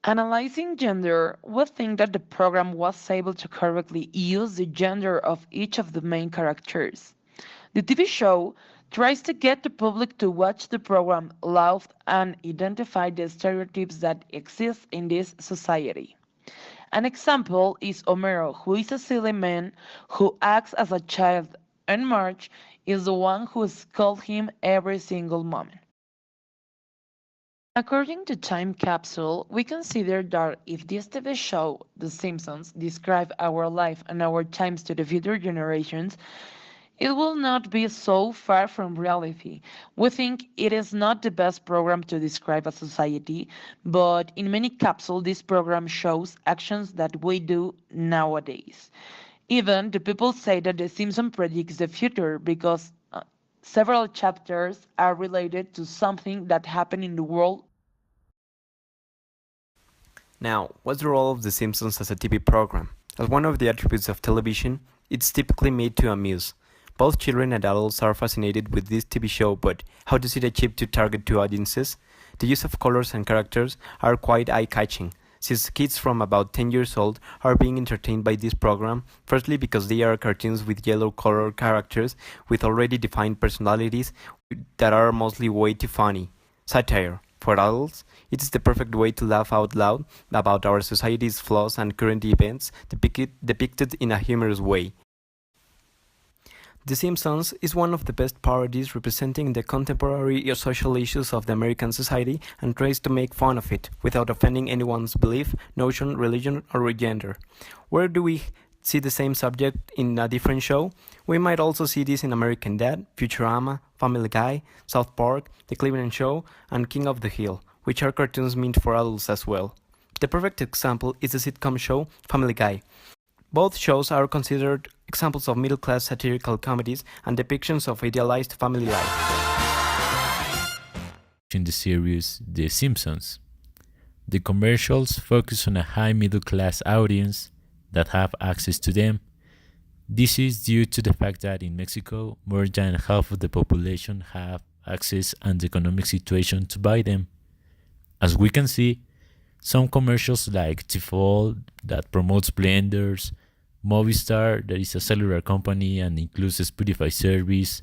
Analyzing gender, we think that the program was able to correctly use the gender of each of the main characters. The TV show tries to get the public to watch the program live and identify the stereotypes that exist in this society. An example is Homero, who is a silly man who acts as a child, and Marge is the one who scolds him every single moment. According to Time Capsule, we consider that if this TV show, The Simpsons, describe our life and our times to the future generations, it will not be so far from reality. We think it is not the best program to describe a society, but in many capsules, this program shows actions that we do nowadays. Even the people say that The Simpsons predicts the future because several chapters are related to something that happened in the world. Now, what's the role of The Simpsons as a TV program? As one of the attributes of television, it's typically made to amuse. Both children and adults are fascinated with this TV show, but how does it achieve to target two audiences? The use of colors and characters are quite eye-catching, since kids from about 10 years old are being entertained by this program, firstly because they are cartoons with yellow color characters with already defined personalities that are mostly way too funny. Satire. For adults, it is the perfect way to laugh out loud about our society's flaws and current events depicted in a humorous way. The Simpsons is one of the best parodies representing the contemporary social issues of the American society and tries to make fun of it without offending anyone's belief, notion, religion, or gender. Where do we see the same subject in a different show? We might also see this in American Dad, Futurama, Family Guy, South Park, The Cleveland Show, and King of the Hill, which are cartoons meant for adults as well. The perfect example is the sitcom show Family Guy. Both shows are considered examples of middle-class satirical comedies and depictions of idealized family life. In the series The Simpsons, the commercials focus on a high middle class audience that have access to them. This is due to the fact that in Mexico, more than half of the population have access and the economic situation to buy them. As we can see, some commercials like Tifol that promotes blenders, Movistar that is a cellular company and includes a Spotify service,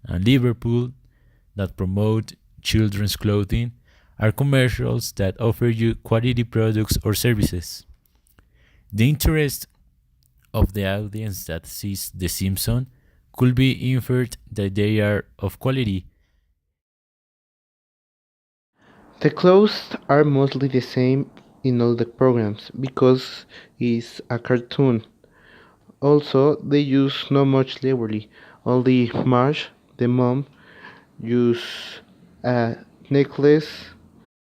and Liverpool that promote children's clothing are commercials that offer you quality products or services. The interest of the audience that sees The Simpsons could be inferred that they are of quality. The clothes are mostly the same in all the programs because it's a cartoon. Also, they use not much library. Only Marge, the mom, use a necklace,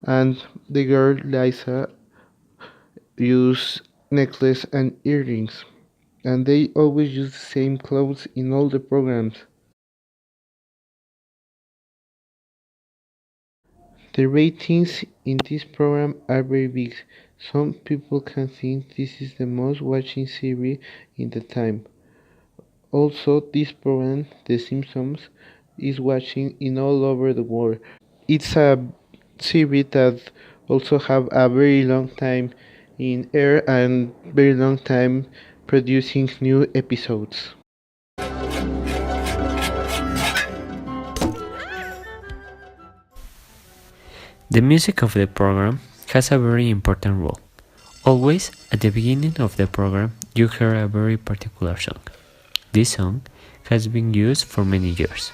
and the girl Lisa use necklace and earrings. And they always use the same clothes in all the programs. The ratings in this program are very big. Some people can think this is the most watching series in the time. Also, this program, The Simpsons, is watching in all over the world. It's a series that also have a very long time in air and very long time producing new episodes. The music of the program has a very important role. Always, at the beginning of the program, you hear a very particular song. This song has been used for many years.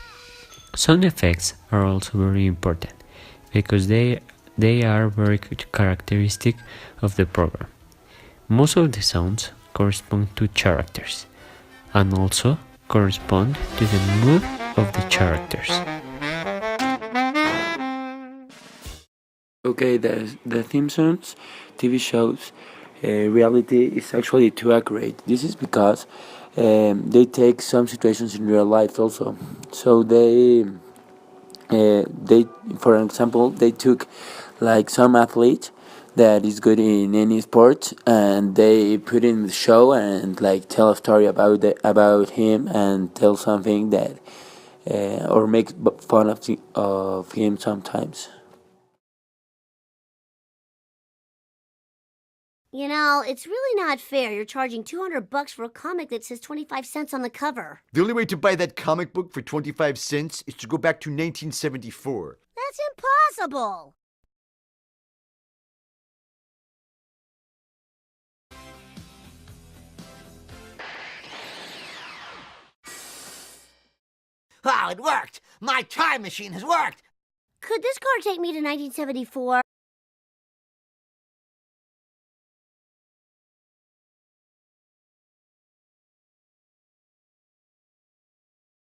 Sound effects are also very important because they are very characteristic of the program. Most of the sounds correspond to characters and also correspond to the mood of the characters. Okay, the Simpsons TV shows reality is actually too accurate. This is because they take some situations in real life also. So they, for example, they took like some athlete that is good in any sport, and they put in the show and like tell a story about him and tell something that or make fun of him sometimes. You know, it's really not fair. You're charging $200 for a comic that says 25 cents on the cover. The only way to buy that comic book for 25 cents is to go back to 1974. That's impossible. Wow, it worked! My time machine has worked! Could this car take me to 1974?